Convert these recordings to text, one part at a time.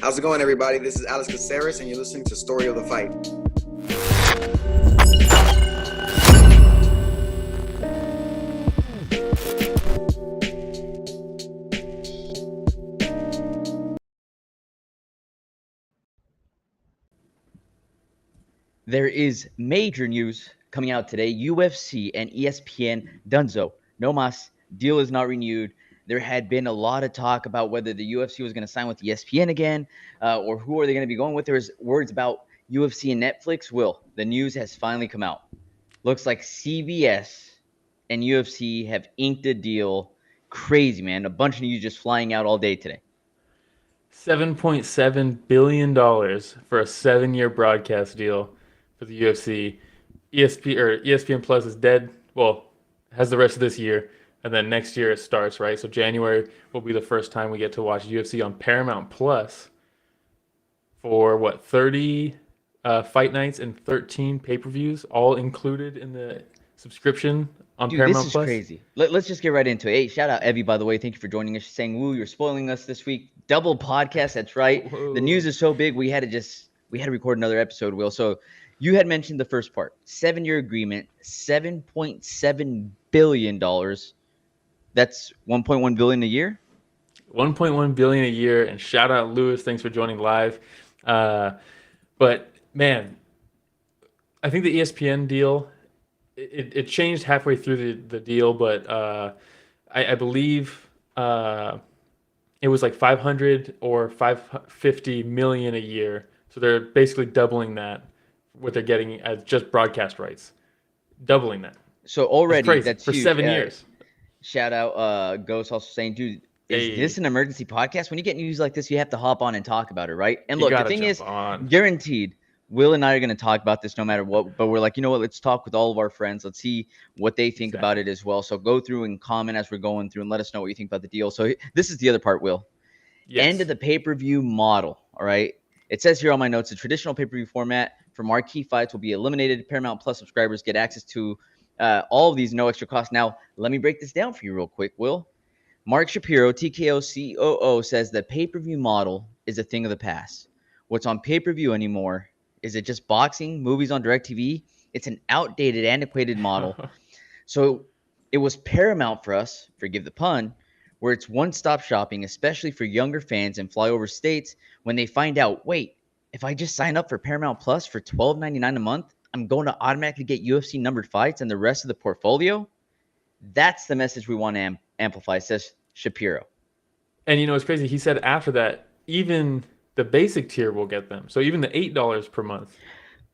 How's it going, everybody? This is Alex Caceres, and you're listening to Story of the Fight. There is major news coming out today. UFC and ESPN Dunzo. No mas. Deal is not renewed. There had been a lot of talk about whether the UFC was going to sign with ESPN again, or who are they going to be going with. There's words about UFC and Netflix. The news has finally come out. Looks like CBS and UFC have inked a deal. Crazy, man. A bunch of news just flying out all day today. $7.7 billion for a 7-year broadcast deal for the UFC. ESPN Plus is dead. Well, has the rest of this year, and then next year it starts, right? So January will be the first time we get to watch UFC on Paramount Plus for 30 fight nights and 13 pay-per-views, all included in the subscription on Dude, Paramount this is Plus. crazy. Let's just get right into it. Hey, shout out Evie, by the way. Thank you for joining us. She's saying, "Woo, you're spoiling us this week." Double podcast. That's right. Whoa. The news is so big. We had to record another episode, Will. So you had mentioned the first part. 7-year agreement, $7.7 billion. That's $1.1 billion a year. $1.1 billion a year, and shout out Lewis. Thanks for joining live. But man, I think the ESPN deal it changed halfway through the deal, but I believe it was like 500 or 550 million a year. So they're basically doubling that what they're getting as just broadcast rights, doubling that. So already that's for huge. 7 years. Shout out Ghost also saying, dude, is this an emergency podcast? When you get news like this, you have to hop on and talk about it, right? And look, the thing is, guaranteed, Will and I are going to talk about this no matter what. But we're like, you know what? Let's talk with all of our friends. Let's see what they think about it as well. So go through and comment as we're going through and let us know what you think about the deal. So this is the other part, Will. Yes. End of the pay-per-view model, all right? It says here on my notes, the traditional pay-per-view format for marquee fights will be eliminated. Paramount Plus subscribers get access to all of these, no extra cost. Now, let me break this down for you real quick, Will. Mark Shapiro, TKO COO, says the pay-per-view model is a thing of the past. What's on pay-per-view anymore? Is it just boxing, movies on DirecTV? It's an outdated, antiquated model. So it was paramount for us, forgive the pun, where it's one-stop shopping, especially for younger fans in flyover states when they find out, wait, if I just sign up for Paramount Plus for $12.99 a month, I'm going to automatically get UFC numbered fights and the rest of the portfolio? That's the message we want to amplify, says Shapiro. And it's crazy. He said after that, even the basic tier will get them. So even the $8 per month.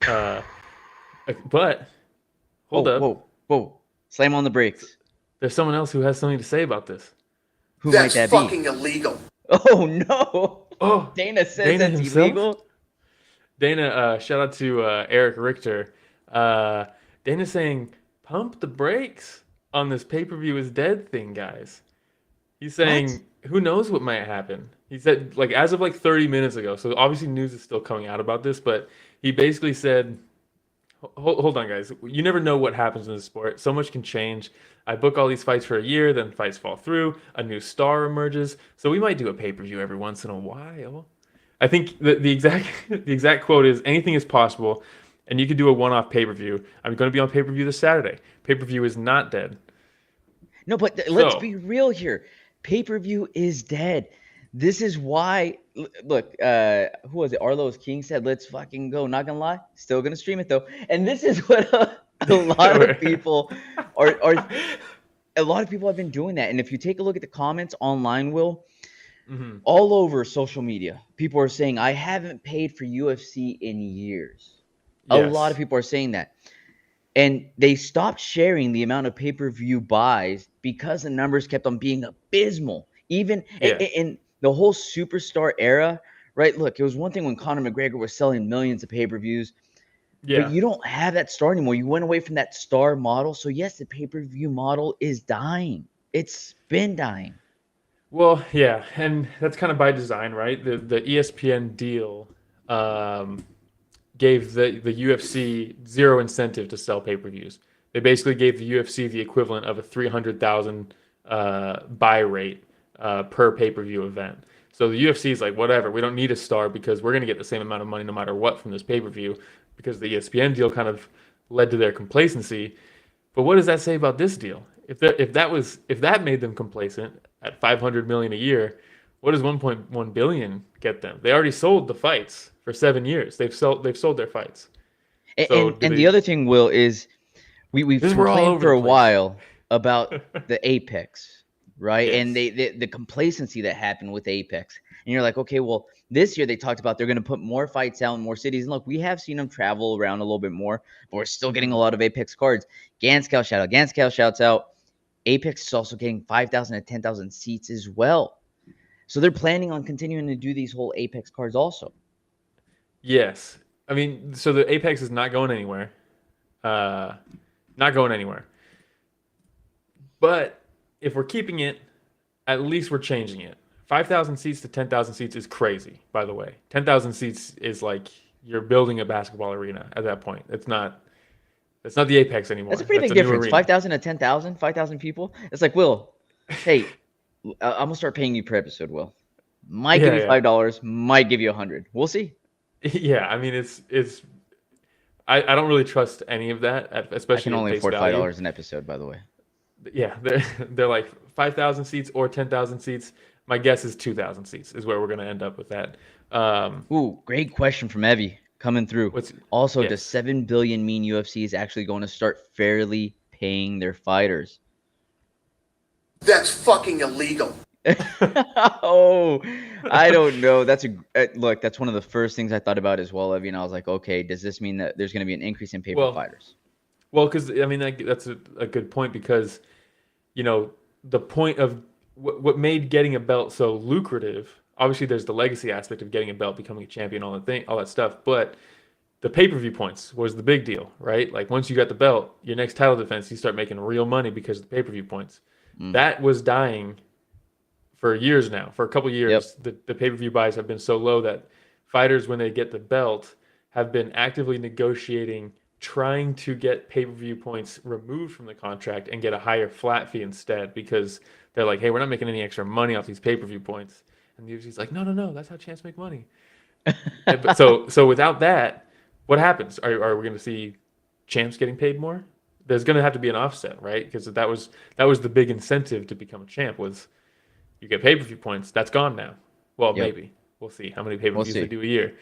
But hold up. Whoa. Slam on the brakes. There's someone else who has something to say about this. Who might that be? That's fucking illegal. Oh, no. Oh, Dana says Dana that's himself? illegal. Dana, shout out to Eric Richter. Dana saying, pump the brakes on this pay-per-view is dead thing, guys. He's saying, who knows what might happen? He said, as of 30 minutes ago, so obviously news is still coming out about this, but he basically said, hold on, guys. You never know what happens in the sport. So much can change. I book all these fights for a year, then fights fall through. A new star emerges. So we might do a pay-per-view every once in a while. I think the exact quote is, anything is possible, and you could do a one-off pay-per-view. I'm going to be on pay-per-view this Saturday. Pay-per-view is not dead. No, but let's be real here. Pay-per-view is dead. This is why, look, who was it? Arlo's King said, let's fucking go. Not going to lie. Still going to stream it, though. And this is what a lot of people are a lot of people have been doing that. And if you take a look at the comments online, Will, all over social media, people are saying, I haven't paid for UFC in years. Yes. A lot of people are saying that. And they stopped sharing the amount of pay-per-view buys because the numbers kept on being abysmal. Even in the whole superstar era, right? Look, it was one thing when Conor McGregor was selling millions of pay-per-views. Yeah. But you don't have that star anymore. You went away from that star model. So, yes, the pay-per-view model is dying. It's been dying. Well, yeah, and that's kind of by design, right? The ESPN deal gave the UFC zero incentive to sell pay-per-views. They basically gave the UFC the equivalent of a 300,000 buy rate per pay-per-view event. So the UFC is like, whatever, we don't need a star because we're going to get the same amount of money no matter what from this pay-per-view, because the ESPN deal kind of led to their complacency. But what does that say about this deal? If that made them complacent at 500 million a year, what does 1.1 billion get them? They already sold the fights for 7 years. They've sold their fights. So And the other thing, Will, is we've we're all complained over for the a place. while about the Apex, right? Yes. And the complacency that happened with Apex. And you're like, okay, well, this year they talked about they're going to put more fights out in more cities. And look, we have seen them travel around a little bit more, but we're still getting a lot of Apex cards. Ganscow shout out. Ganscow shouts out. Apex is also getting 5,000 to 10,000 seats as well. So they're planning on continuing to do these whole Apex cards also. Yes. I mean, so the Apex is not going anywhere. Not going anywhere. But if we're keeping it, at least we're changing it. 5,000 seats to 10,000 seats is crazy, by the way. 10,000 seats is like you're building a basketball arena at that point. It's not the Apex anymore. That's a pretty big difference. 5,000 to 10,000, 5,000 people. It's like, Will, hey, I'm going to start paying you per episode, Will. Might give you $5, might give you 100. We'll see. Yeah, I mean, I don't really trust any of that, especially I can only afford $5 an episode, by the way. Yeah, they're like 5,000 seats or 10,000 seats. My guess is 2,000 seats is where we're going to end up with that. Ooh, great question from Evie coming through. Also, does 7 billion mean UFC is actually going to start fairly paying their fighters? That's fucking illegal. Oh, I don't know. That's look. That's one of the first things I thought about as well, Evie. And I was like, okay, does this mean that there's going to be an increase in pay-per-view fighters? Well, because I mean that's a good point, because the point of what made getting a belt so lucrative. Obviously, there's the legacy aspect of getting a belt, becoming a champion, all that stuff. But the pay-per-view points was the big deal, right? Like once you got the belt, your next title defense, you start making real money because of the pay-per-view points. That was dying for years now. For a couple of years, the pay-per-view buys have been so low that fighters, when they get the belt, have been actively negotiating, trying to get pay-per-view points removed from the contract and get a higher flat fee instead, because they're like, hey, we're not making any extra money off these pay-per-view points. And the UFC's like, no, that's how champs make money. So without that, what happens? Are we going to see champs getting paid more? There's going to have to be an offset, right? Because that was the big incentive to become a champ, was you get pay-per-view points. That's gone now. Well, maybe. We'll see how many pay-per-views they do a year.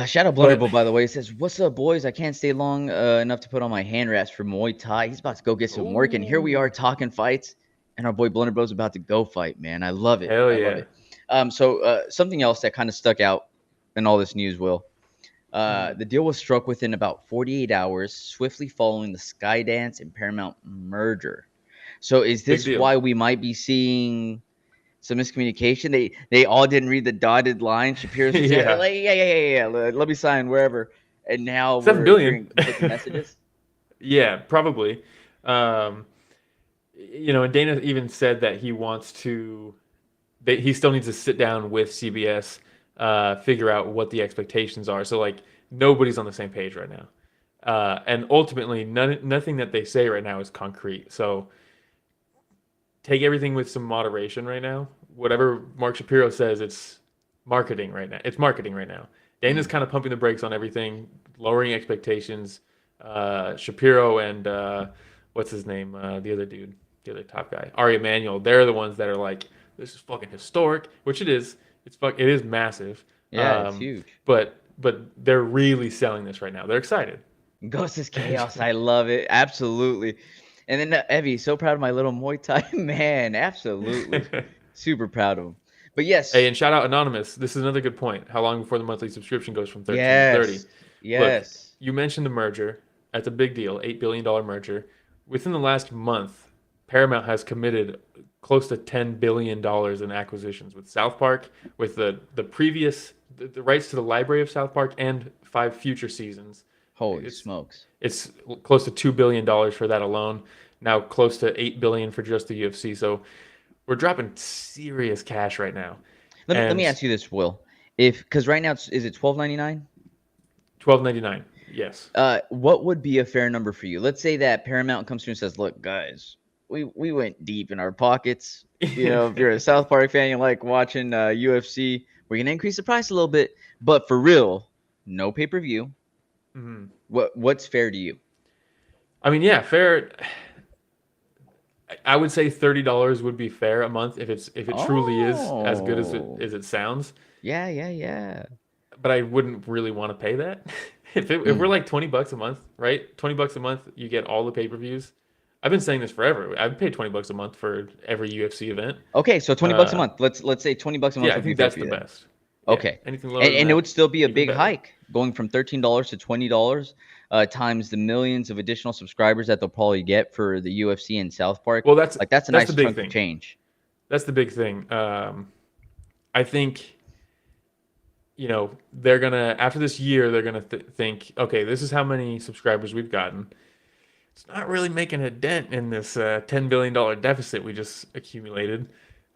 Shout out Blunderbull, by the way. He says, what's up, boys? I can't stay long enough to put on my hand wraps for Muay Thai. He's about to go get some work, and here we are talking fights, and our boy Blunderbull's about to go fight, man. I love it. Hell I love it. So something else that kind of stuck out in all this news, Will. The deal was struck within about 48 hours, swiftly following the Skydance and Paramount merger. So is this why we might be seeing some miscommunication? They all didn't read the dotted line. Shapiro's like, yeah. Let me sign wherever. And now 7 billion conflicting messages. Yeah, probably. And Dana even said that he wants to. He still needs to sit down with CBS, figure out what the expectations are. So like nobody's on the same page right now, and ultimately nothing that they say right now is concrete. So take everything with some moderation right now. Whatever Mark Shapiro says, it's marketing right now. Dana's kind of pumping the brakes on everything, lowering expectations. Shapiro and what's his name? The other dude, the other top guy, Ari Emanuel. They're the ones that are like, this is fucking historic, which it is. It is massive. Yeah, it's huge. But they're really selling this right now. They're excited. Ghost is chaos. I love it. Absolutely. And then Evie, so proud of my little Muay Thai man. Absolutely. Super proud of him. But yes. Hey, and shout out Anonymous. This is another good point. How long before the monthly subscription goes from 13 to 30? Yes. Look, you mentioned the merger. That's a big deal. $8 billion merger. Within the last month, Paramount has committed close to $10 billion in acquisitions with South Park, with the rights to the library of South Park, and 5 future seasons. Holy smokes. It's close to $2 billion for that alone. Now close to $8 billion for just the UFC. So we're dropping serious cash right now. Let me ask you this, Will. Because right now, is it $12.99? $12.99, yes. What would be a fair number for you? Let's say that Paramount comes through and says, look, guys, we went deep in our pockets. You know, if you're a South Park fan, you like watching UFC, we're gonna increase the price a little bit, but for real, no pay-per-view. Mm-hmm. What's fair to you? I mean, yeah, fair. I would say $30 would be fair a month if it truly is as good as it sounds. Yeah. But I wouldn't really want to pay that. If we're like $20 a month, right? $20 a month, you get all the pay-per-views. I've been saying this forever. I've paid $20 a month for every UFC event. Okay, so $20 a month. Let's say $20 a month. Yeah, I think that's the best. Okay. Yeah, anything lower than And that, it would still be a even big better. hike, going from $13 to $20, times the millions of additional subscribers that they'll probably get for the UFC and South Park. Well, that's a the nice big chunk thing. of change. That's the big thing. I think, they're gonna, after this year, they're gonna think, okay, this is how many subscribers we've gotten. It's not really making a dent in this $10 billion deficit we just accumulated.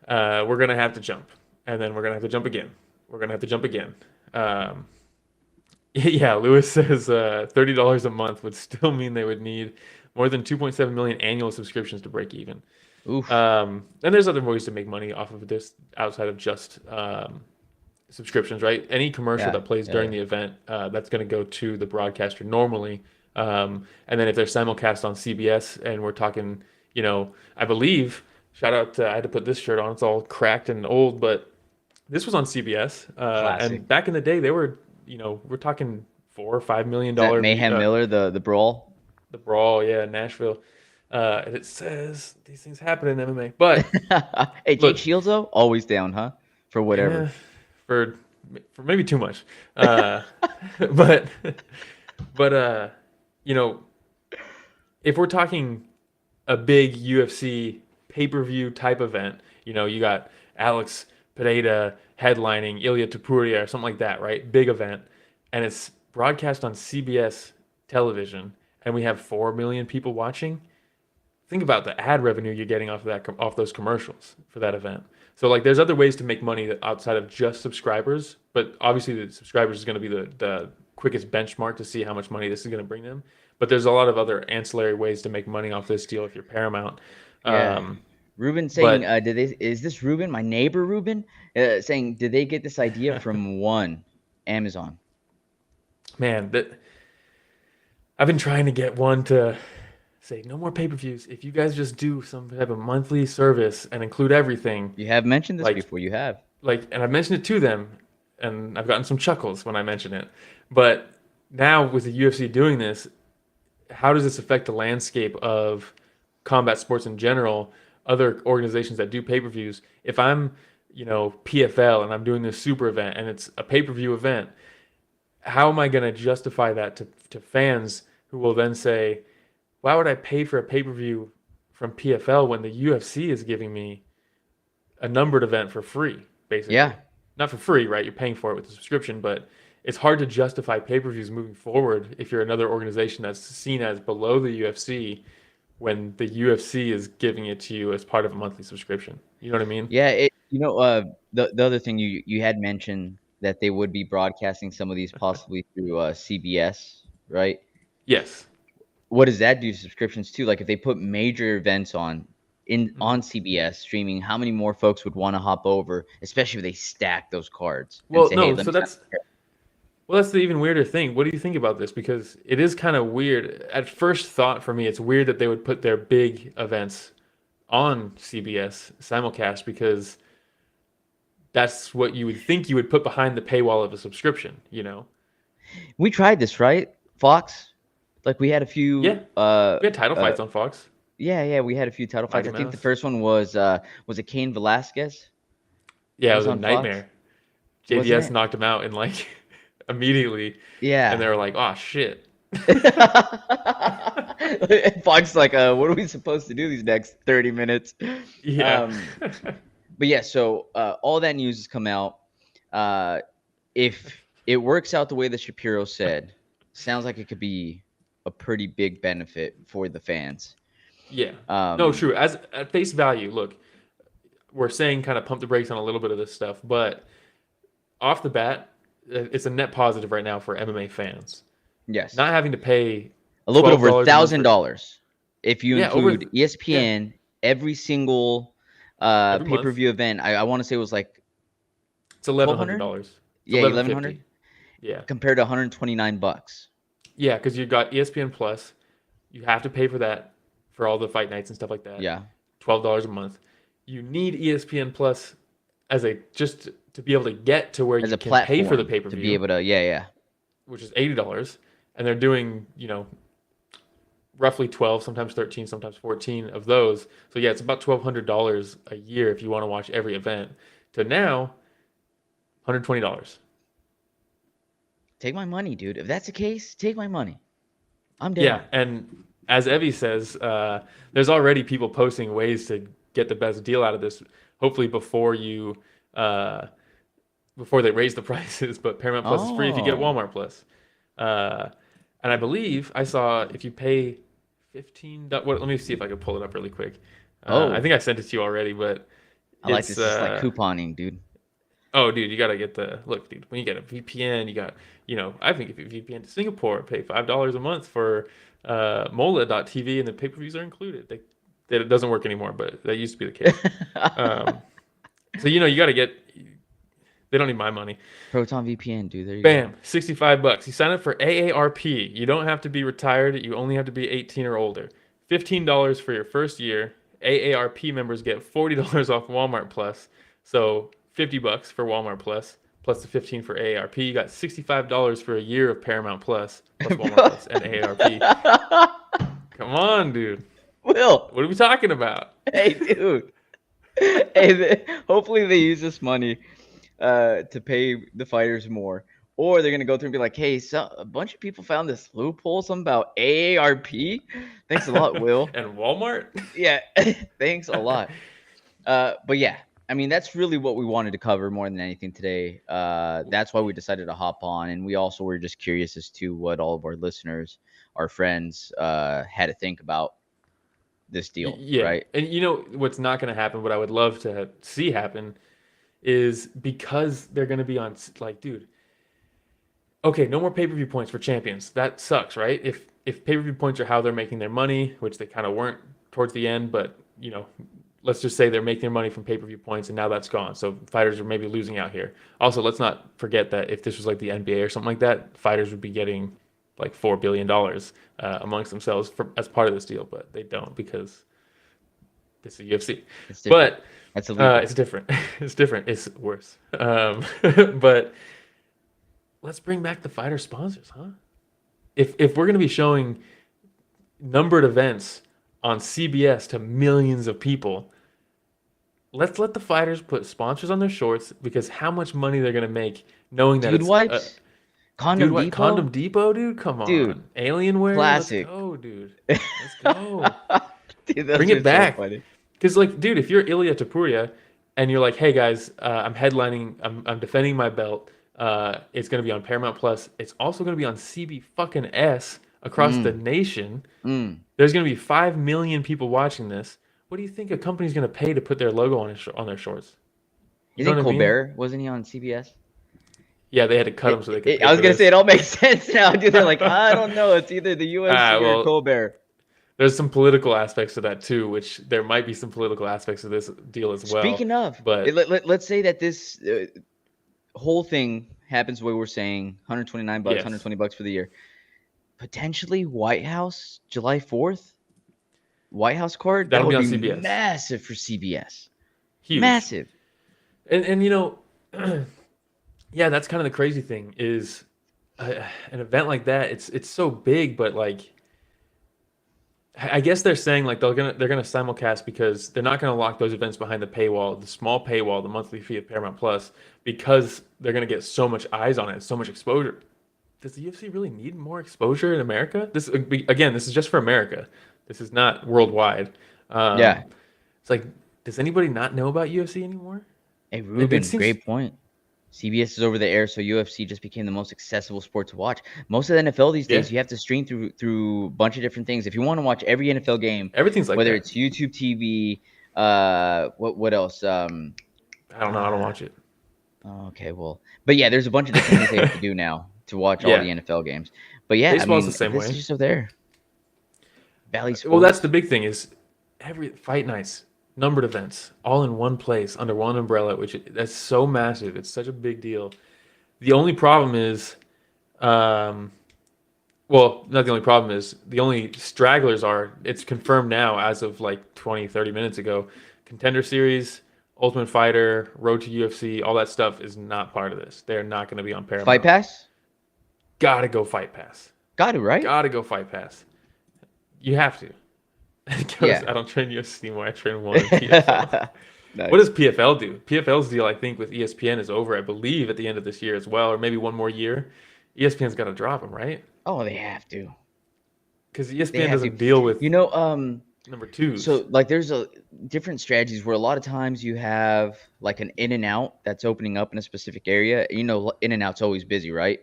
We're gonna have to jump, and then we're gonna have to jump again. We're gonna have to jump again. Yeah, Lewis says $30 a month would still mean they would need more than 2.7 million annual subscriptions to break even. Oof. And there's other ways to make money off of this outside of just subscriptions, right? Any commercial that plays during the event, that's going to go to the broadcaster normally. And then if they're simulcast on CBS, and we're talking, I believe, shout out, I had to put this shirt on, it's all cracked and old, but this was on CBS. And back in the day, they were, we're talking $4 or $5 million. Mayhem Miller, the brawl? The brawl, yeah, Nashville. And it says these things happen in MMA. But hey, Jake Shields, though, always down, huh? For whatever. Yeah, for maybe too much. But if we're talking a big UFC pay-per-view type event, you got Alex Pereira headlining, Ilya Topuria or something like that, right? Big event, and it's broadcast on CBS television, and we have 4 million people watching. Think about the ad revenue you're getting off those commercials for that event. So like, there's other ways to make money outside of just subscribers, but obviously the subscribers is going to be the quickest benchmark to see how much money this is going to bring them. But there's a lot of other ancillary ways to make money off this deal if you're Paramount. Yeah. Ruben saying, is this Ruben, my neighbor Ruben, saying, did they get this idea from Amazon? Man, I've been trying to get one to say no more pay-per-views. If you guys just do some type of monthly service and include everything. You have mentioned this before. You have. And I've mentioned it to them, and I've gotten some chuckles when I mention it. But now with the UFC doing this, how does this affect the landscape of combat sports in general? Other organizations that do pay-per-views. If I'm, PFL and I'm doing this super event and it's a pay-per-view event, how am I going to justify that to fans who will then say, why would I pay for a pay-per-view from PFL when the UFC is giving me a numbered event for free, basically? Yeah. Not for free, right? You're paying for it with the subscription, but it's hard to justify pay-per-views moving forward if you're another organization that's seen as below the UFC when the UFC is giving it to you as part of a monthly subscription. You know what I mean? Yeah. The other thing you had mentioned that they would be broadcasting some of these possibly through CBS, right? Yes. What does that do to subscriptions too? Like if they put major events on CBS streaming, how many more folks would want to hop over, especially if they stack those cards? Well, say, no, hey, so that's the even weirder thing. What do you think about this? Because it is kind of weird. At first thought for me, it's weird that they would put their big events on CBS simulcast, because that's what you would think you would put behind the paywall of a subscription, We tried this, right? Fox? Like we had a few. Yeah. We had title fights on Fox. Yeah, we had a few title fights. I think the first one was it Cain Velasquez? Yeah, it was a nightmare. JDS knocked him out in like immediately. Yeah. And they were like, oh shit. Fox like, what are we supposed to do these next 30 minutes? Yeah. But yeah, so all that news has come out. If it works out the way that Shapiro said, sounds like it could be a pretty big benefit for the fans. Yeah. No, true. As at face value, look, we're saying kind of pump the brakes on a little bit of this stuff, but off the bat, it's a net positive right now for MMA fans. Yes. Not having to pay a little bit over $1,000 if you include ESPN every single Every month. pay-per-view event. I want to say it was like It's $1,100. It's yeah, $1,100 Yeah. compared to $129. Yeah, because you got ESPN Plus. You have to pay for that for all the fight nights and stuff like that. Yeah. $12 a month. You need ESPN Plus as just to be able to get to where As you a can platform pay for the pay-per-view. to be able to, yeah. Which is $80. And they're doing, roughly 12, sometimes 13, sometimes 14 of those. So yeah, it's about $1,200 a year if you want to watch every event. To now, $120. Take my money, dude. If that's the case, take my money. I'm down. Yeah, and as Evie says, there's already people posting ways to get the best deal out of this. Hopefully before they raise the prices, but Paramount Plus is free if you get Walmart Plus. And I believe I saw if you pay $15. Let me see if I can pull it up really quick. I think I sent it to you already, but I like this. It's like couponing, dude. Oh, dude, you gotta get look, dude. When you get a VPN, you got, I think if you VPN to Singapore, pay $5 a month for Mola.tv, and the pay-per-views are included. It doesn't work anymore, but that used to be the case. So you gotta get. They don't need my money. Proton VPN, dude. There you Bam, go. $65. You sign up for AARP. You don't have to be retired. You only have to be 18 or older. $15 for your first year. AARP members get $40 off Walmart Plus. So $50 for Walmart Plus the 15 for AARP. You got $65 for a year of Paramount Plus Walmart Plus and AARP. Come on, dude. Will, what are we talking about? Hey, dude. Hey, hopefully they use this money to pay the fighters more, or they're gonna go through and be like, "Hey, so a bunch of people found this loophole, something about AARP. Thanks a lot, Will." And Walmart. Yeah, thanks a lot. But yeah, I mean that's really what we wanted to cover more than anything today. That's why we decided to hop on, and we also were just curious as to what all of our listeners, our friends, had to think about this deal. Yeah, right. And what's not going to happen, what I would love to see happen, is because they're going to be on, like, dude, okay, no more pay-per-view points for champions. That sucks, right? If pay-per-view points are how they're making their money, which they kind of weren't towards the end, but let's just say they're making their money from pay-per-view points, and now that's gone. So fighters are maybe losing out here. Also, let's not forget that if this was like the NBA or something like that, fighters would be getting like $4 billion amongst themselves as part of this deal, but they don't because it's the UFC. But it's different. It's different. It's worse. But let's bring back the fighter sponsors, huh? If we're going to be showing numbered events on CBS to millions of people, let's let the fighters put sponsors on their shorts, because how much money they're going to make knowing that it's wipes. Condom Depot? Condom Depot, dude? Come on. Dude, Alienware? classic. Let's go, dude. Let's go. Dude, bring it back. Because, like, dude, if you're Ilya Topuria and you're like, hey, guys, I'm headlining, I'm defending my belt. It's going to be on Paramount Plus. It's also going to be on CB across the nation. There's going to be 5 million people watching this. What do you think a company's going to pay to put their logo on their shorts? You think Colbert, wasn't he on CBS? Yeah, they had to cut him so they could. I was gonna say it all makes sense now, dude. They're like, I don't know, it's either the UFC or Colbert. There's some political aspects to that too, which there might be some political aspects of this deal as well. Speaking of, but let's say that this whole thing happens the way we're saying, $129, yes. $120 for the year. Potentially White House, July 4th. White House card. That'll that would be on CBS. Massive for CBS. Huge. Massive. And yeah, that's kind of the crazy thing is an event like that. It's so big, but like, I guess they're saying like they're gonna simulcast because they're not gonna lock those events behind the paywall, the small paywall, the monthly fee of Paramount Plus, because they're gonna get so much eyes on it, so much exposure. Does the UFC really need more exposure in America? This is just for America. This is not worldwide. Yeah, it's like, does anybody not know about UFC anymore? Hey, Ruben, great point. CBS is over the air, so UFC just became the most accessible sport to watch. Most of the NFL these days, you have to stream through a bunch of different things. If you want to watch every NFL game, everything's like whether it's YouTube TV, what else? I don't know. I don't watch it. Okay, well, but yeah, there's a bunch of different things they have to do now to watch all the NFL games. But yeah, baseball's the same way. It's just over there. Valley Sports. Well, that's the big thing is every fight nights, numbered events, all in one place under one umbrella, that's so massive. It's such a big deal. The only problem is, well, not the only problem is, the only stragglers are, it's confirmed now as of like 20, 30 minutes ago, Contender Series, Ultimate Fighter, Road to UFC, all that stuff is not part of this. They're not going to be on Paramount. Fight Pass? Gotta go Fight Pass. Got it, right? Gotta go Fight Pass. You have to. Because I don't train UFC anymore. I train one in PFL. Nice. What does PFL do? PFL's deal, I think, with ESPN is over, I believe, at the end of this year as well, or maybe one more year. ESPN's got to drop them, right? Oh, they have to. Because ESPN doesn't deal with number twos. So, like, there's different strategies where a lot of times you have, like, an In-N-Out that's opening up in a specific area. You know, In-N-Out's always busy, right?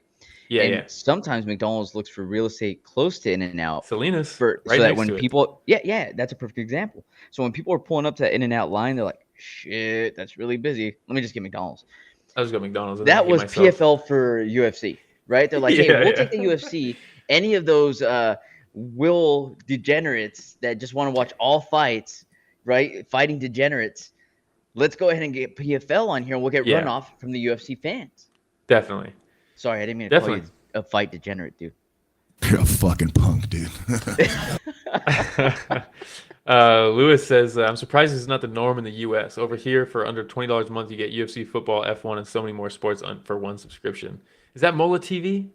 Yeah, Sometimes McDonald's looks for real estate close to In-N-Out. Salinas, so that when people, that's a perfect example. So when people are pulling up to that In-N-Out line, they're like, shit, that's really busy. Let me just get McDonald's. I was going McDonald's. That was PFL for UFC, right? They're like, hey, we'll take the UFC. Any of those will degenerates that just want to watch all fights, right? Fighting degenerates. Let's go ahead and get PFL on here. And we'll get runoff from the UFC fans. Definitely. Sorry, I didn't mean to call you a fight degenerate, dude. You're a fucking punk, dude. Lewis says, I'm surprised this is not the norm in the U.S. Over here, for under $20 a month, you get UFC, football, F1, and so many more sports for one subscription. Is that Mola TV?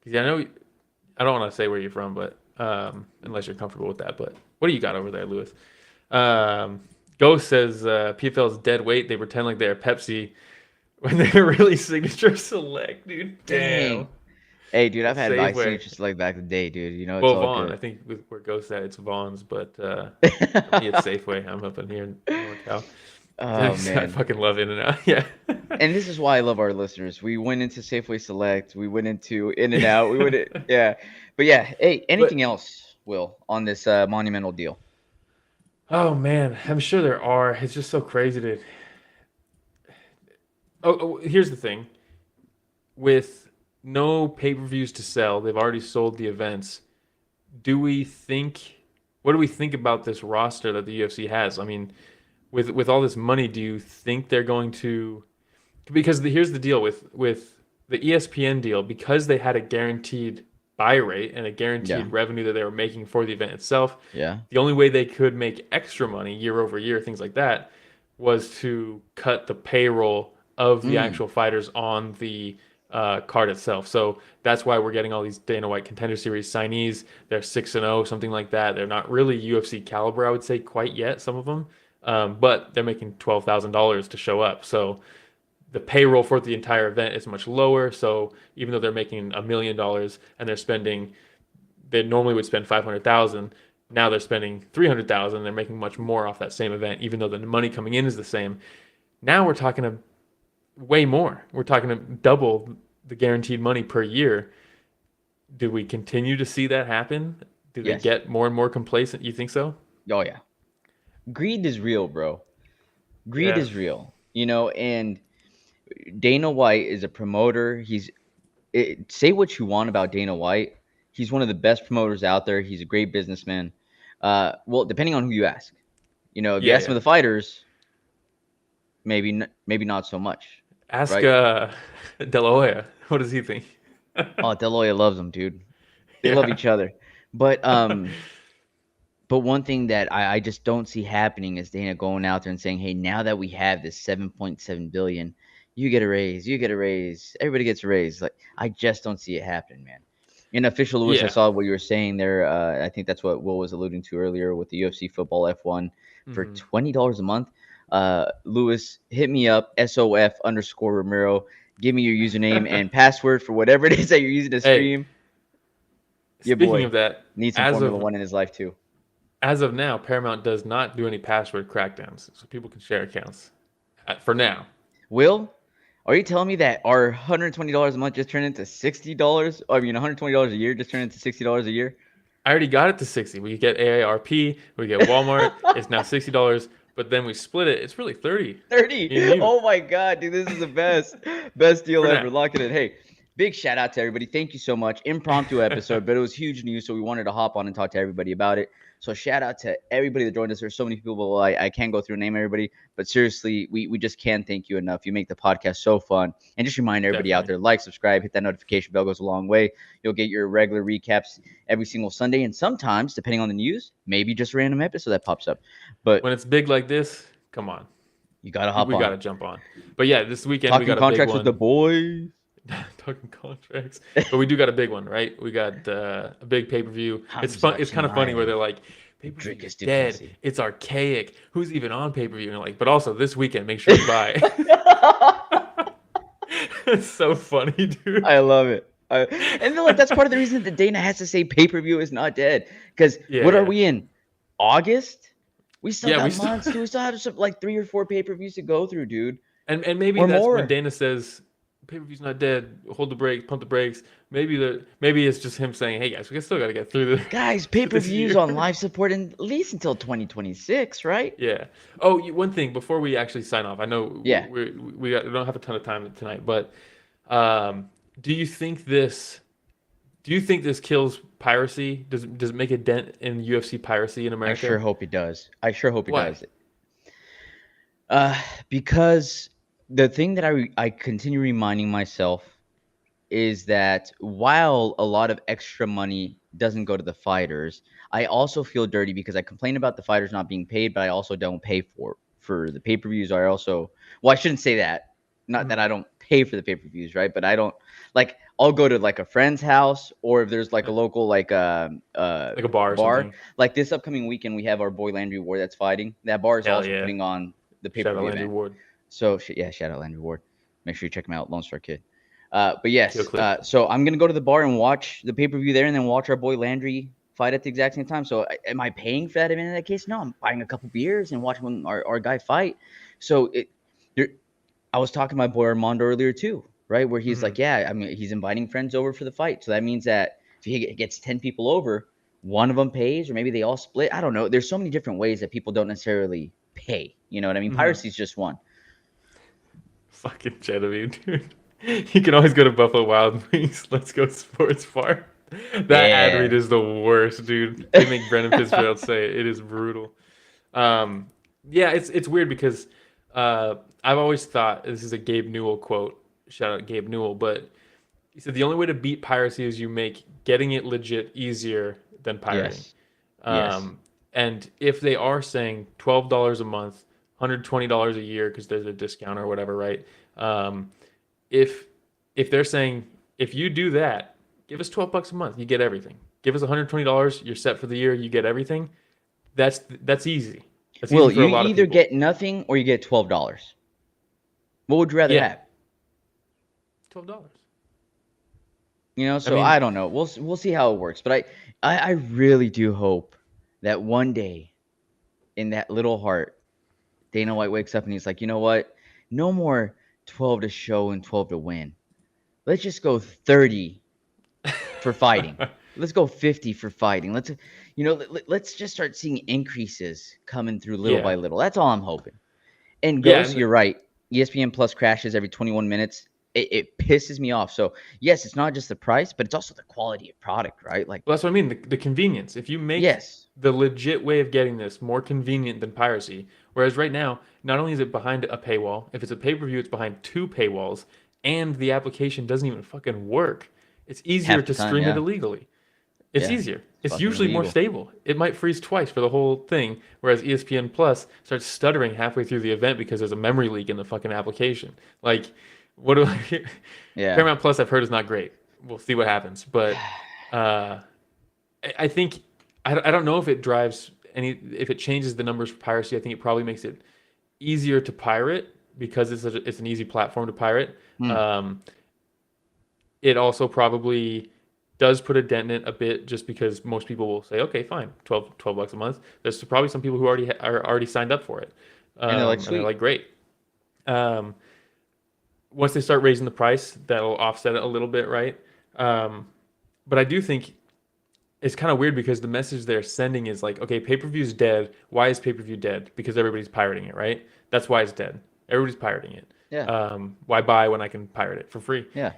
Because I don't want to say where you're from, but unless you're comfortable with that. But what do you got over there, Lewis? Ghost says, PFL is dead weight. They pretend like they're Pepsi when they're really Signature Select, dude. Damn. Hey, dude, I've had Signature Select back in the day, dude. You know, it's Vaughn. I think with where Ghost at, it's Vaughn's, but it's Safeway. I'm up in here in NorCal. Oh, man. I fucking love In-N-Out. Yeah. And this is why I love our listeners. We went into Safeway Select. We went into In-N-Out. But yeah, hey, anything else, Will, on this monumental deal? Oh, man. I'm sure there are. It's just so crazy to... Oh, here's the thing. With no pay-per-views to sell, they've already sold the events. What do we think about this roster that the UFC has? I mean, with all this money, do you think they're going to... Because here's the deal with the ESPN deal, because they had a guaranteed buy rate and a guaranteed revenue that they were making for the event itself. Yeah. The only way they could make extra money year over year, things like that, was to cut the payroll of the actual fighters on the card itself. So that's why we're getting all these Dana White Contender Series signees. They're 6-0, something like that. They're not really UFC caliber, I would say, quite yet, some of them. But they're making $12,000 to show up. So the payroll for the entire event is much lower. So even though they're making $1 million and they normally would spend $500,000, now they're spending $300,000. They're making much more off that same event, even though the money coming in is the same. Now we're talking way more. We're talking double the guaranteed money per year. Do we continue to see that happen? Do they get more and more complacent? You think so? Oh, yeah. Greed is real, bro. Greed is real. You know, and Dana White is a promoter. Say what you want about Dana White. He's one of the best promoters out there. He's a great businessman. Well, depending on who you ask. You know, if you ask some of the fighters, maybe not so much. Ask De La Hoya. What does he think? Oh, De La Hoya loves him, dude. They love each other. But one thing that I just don't see happening is Dana going out there and saying, hey, now that we have this $7.7 billion, you get a raise, everybody gets a raise. Like, I just don't see it happening, man. In Official Lewis, I saw what you were saying there. I think that's what Will was alluding to earlier with the UFC football F1 for $20 a month. Lewis, hit me up, SOF_Ramiro. Give me your username and password for whatever it is that you're using to stream. Speaking of that, needs some Formula One in his life too. As of now, Paramount does not do any password crackdowns, so people can share accounts. For now. Will, are you telling me that our $120 a month just turned into $60? I mean, $120 a year just turned into $60 a year? I already got it to $60. We get AARP, we get Walmart. It's now $60. But then we split it. It's really $30. $30. Oh my God, dude, this is the best deal ever. Lock it in. Hey, big shout out to everybody. Thank you so much. Impromptu episode, but it was huge news, so we wanted to hop on and talk to everybody about it. So shout out to everybody that joined us. There's so many people. I can't go through and name everybody, but seriously, we just can't thank you enough. You make the podcast so fun. And just remind everybody out there, like, subscribe, hit that notification bell, goes a long way. You'll get your regular recaps every single Sunday. And sometimes, depending on the news, maybe just a random episode that pops up. But when it's big like this, come on. You got to hop on. We got to jump on. But yeah, this weekend Talking we got a contracts big one. with the boys. Talking contracts. But we do got a big one, right? We got a big pay-per-view. It's fun. It's kind of funny where they're like, pay-per-view is dead. It's archaic. Who's even on pay-per-view? And you're like, but also this weekend, make sure you buy. It's so funny, dude. I love it. And then, like, that's part of the reason that Dana has to say pay-per-view is not dead. Because what are we in? August? We still got months. We still have some, like 3 or 4 pay-per-views to go through, dude. And maybe that's more. When Dana says pay-per-view's not dead, hold the brakes, pump the brakes. Maybe it's just him saying, hey guys, we still got to get through this. Guys, pay-per-views on live support at least until 2026, right? Yeah. Oh, one thing before we actually sign off, I know we don't have a ton of time tonight, but do you think this kills piracy? Does it make a dent in UFC piracy in America? I sure hope it does. Does. Because the thing that I continue reminding myself is that while a lot of extra money doesn't go to the fighters, I also feel dirty because I complain about the fighters not being paid, but I also don't pay for the pay-per-views. I shouldn't say that. Not that I don't pay for the pay-per-views, right? But I don't, like, I'll go to like a friend's house, or if there's like a local like a bar or something. Like this upcoming weekend, we have our boy Landry Ward that's fighting. That bar is also putting on the pay-per-view event. Ward. So shout out Landry Ward. Make sure you check him out, Lone Star Kid. But yes, so I'm gonna go to the bar and watch the pay-per-view there, and then watch our boy Landry fight at the exact same time. So am I paying for that event in that case? No, I'm buying a couple beers and watching our guy fight. So I was talking to my boy Armando earlier too, right? Where he's like, yeah, I mean, he's inviting friends over for the fight. So that means that if he gets 10 people over, one of them pays, or maybe they all split. I don't know. There's so many different ways that people don't necessarily pay. You know what I mean? Piracy is just one. Fucking Genevieve, dude. You can always go to Buffalo Wild Wings. Let's go Sports Bar. That ad read is the worst, dude. They make Brendan Fitzgerald say it. It is brutal. It's weird because I've always thought, this is a Gabe Newell quote. Shout out Gabe Newell, but he said the only way to beat piracy is you make getting it legit easier than pirating. Yes. And if they are saying $12 a month, $120 a year because there's a discount or whatever, right? If they're saying, if you do that, give us $12 a month, you get everything. Give us $120, you're set for the year, you get everything. That's easy. That's Will, easy for a lot you of either people. get nothing or you get $12. What would you rather have? $12. You know, so I don't know. We'll see how it works. But I really do hope that one day in that little heart, Dana White wakes up and he's like, you know what? No more 12 to show and 12 to win. Let's just go 30 for fighting. Let's go 50 for fighting. Let's just start seeing increases coming through little by little. That's all I'm hoping. And you're right. ESPN Plus crashes every 21 minutes. It pisses me off. So yes, it's not just the price, but it's also the quality of product, right? Like, well, that's what I mean. The convenience. If you make the legit way of getting this more convenient than piracy, whereas right now, not only is it behind a paywall, if it's a pay-per-view, it's behind 2 paywalls, and the application doesn't even fucking work. It's easier to stream it illegally. It's easier. It's usually illegal. More stable. It might freeze twice for the whole thing, whereas ESPN Plus starts stuttering halfway through the event because there's a memory leak in the fucking application. Like, what do I hear? Paramount Plus, I've heard, is not great. We'll see what happens. But I think, I don't know if it drives if it changes the numbers for piracy. I think it probably makes it easier to pirate because it's an easy platform to pirate. It also probably does put a dent in it a bit, just because most people will say, okay, fine, $12 a month. There's probably some people who are already signed up for it. And they're like, great. Once they start raising the price, that'll offset it a little bit, right? But I do think it's kind of weird because the message they're sending is like, okay, pay-per-view's dead. Why is pay-per-view dead? Because everybody's pirating it, right? That's why it's dead. Everybody's pirating it. Yeah. Why buy when I can pirate it for free? Yeah.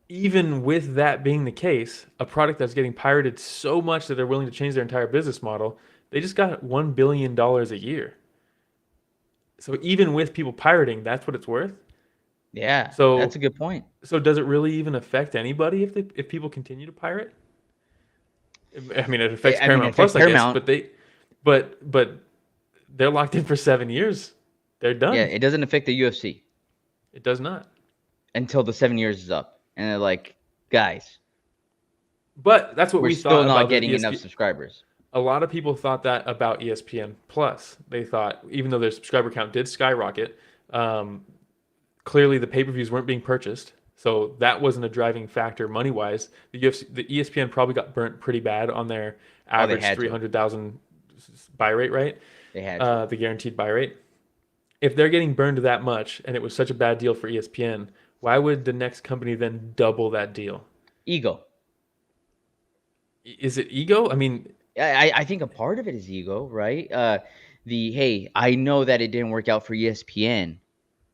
even with that being the case, a product that's getting pirated so much that they're willing to change their entire business model, they just got $1 billion a year. So even with people pirating, that's what it's worth. Yeah, that's a So good point. so does it really even affect anybody if people continue to pirate? I mean, it affects I mean, it Paramount affects Plus, I guess, Paramount. but they're locked in for 7 years. They're Yeah, done. it doesn't affect the UFC It does not. until the 7 years is up, and they're like, guys, But that's what we're we still thought not about the getting enough ESPN. subscribers. A lot of people thought that about ESPN Plus. They thought, even though their subscriber count did skyrocket, clearly the pay-per-views weren't being purchased, so that wasn't a driving factor money-wise. The ESPN probably got burnt pretty bad on their average had to. 300,000 buy rate, right? They had to. The guaranteed buy rate. If they're getting burned that much, and it was such a bad deal for ESPN, why would the next company then double that deal? Ego. Is it ego? I mean, I think a part of it is ego, right? Hey, I know that it didn't work out for ESPN,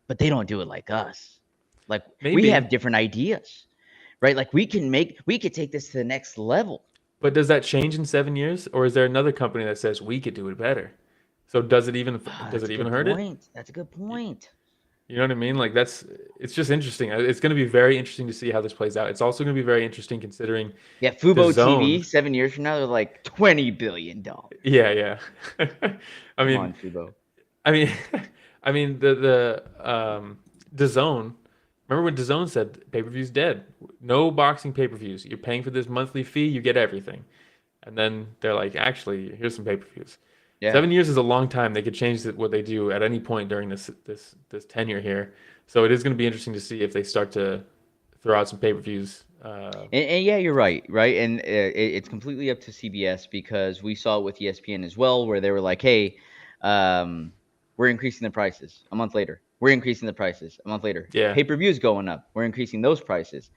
but they don't do it like us. Like we maybe. have different ideas, right? Like we could take this to the next level. But does that change in 7 years, or is there another company that says we could do it better? So does it even hurt it? That's a good point. You know what I mean? Like it's just interesting. It's going to be very interesting to see how this plays out. It's also going to be very interesting considering Yeah, Fubo zone. TV 7 years from now they're like $20 billion. Yeah. I mean, Come on, Fubo. I mean the zone. Remember when DAZN said pay-per-view's dead? No boxing pay-per-views. You're paying for this monthly fee, you get everything. And then they're like, actually, here's some pay-per-views. Yeah. 7 years is a long time. They could change what they do at any point during this tenure here. So it is going to be interesting to see if they start to throw out some pay-per-views. And yeah, you're right? And it's completely up to CBS because we saw it with ESPN as well, where they were like, hey, we're increasing the prices. A month later, we're increasing the prices. A month later, Yeah. pay-per-views going up. We're increasing those prices.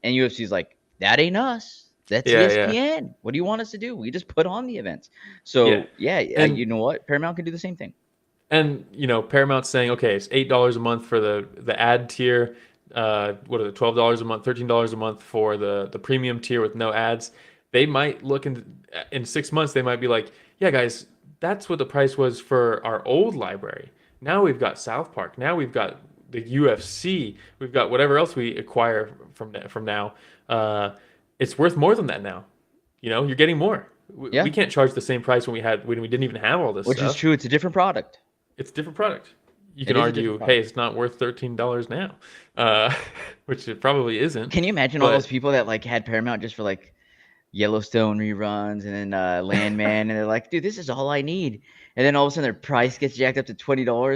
And UFC's like, that ain't us. That's Yeah, ESPN. yeah. What do you want us to do? We just put on the events. So And you know what? Paramount can do the same thing. And Paramount's saying, okay, it's $8 a month for the ad tier. What are the $12 a month, $13 a month for the premium tier with no ads. They might look in 6 months. They might be like, yeah, guys, that's what the price was for our old library. Now we've got South Park. Now we've got the UFC. We've got whatever else we acquire from now. It's worth more than that now. You're getting more. We can't charge the same price when we didn't even have all this Which stuff. is true. It's a different product. It's a different product. You can argue, hey, it's not worth $13 now, which it probably isn't. Can you imagine all those people that like had Paramount just for like Yellowstone reruns and then Landman, and they're like, dude, this is all I need. And then all of a sudden their price gets jacked up to $20,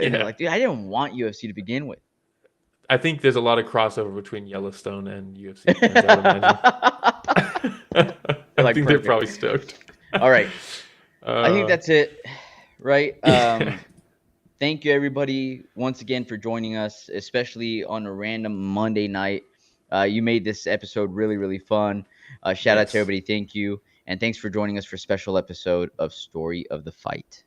and they're like, dude, I didn't want UFC to begin with. I think there's a lot of crossover between Yellowstone and UFC fans, I would imagine. I think they're probably stoked. All right. I think that's it, right? Thank you, everybody, once again for joining us, especially on a random Monday night. You made this episode really, really fun. Shout out to everybody. Thank you. And thanks for joining us for a special episode of Story of the Fight.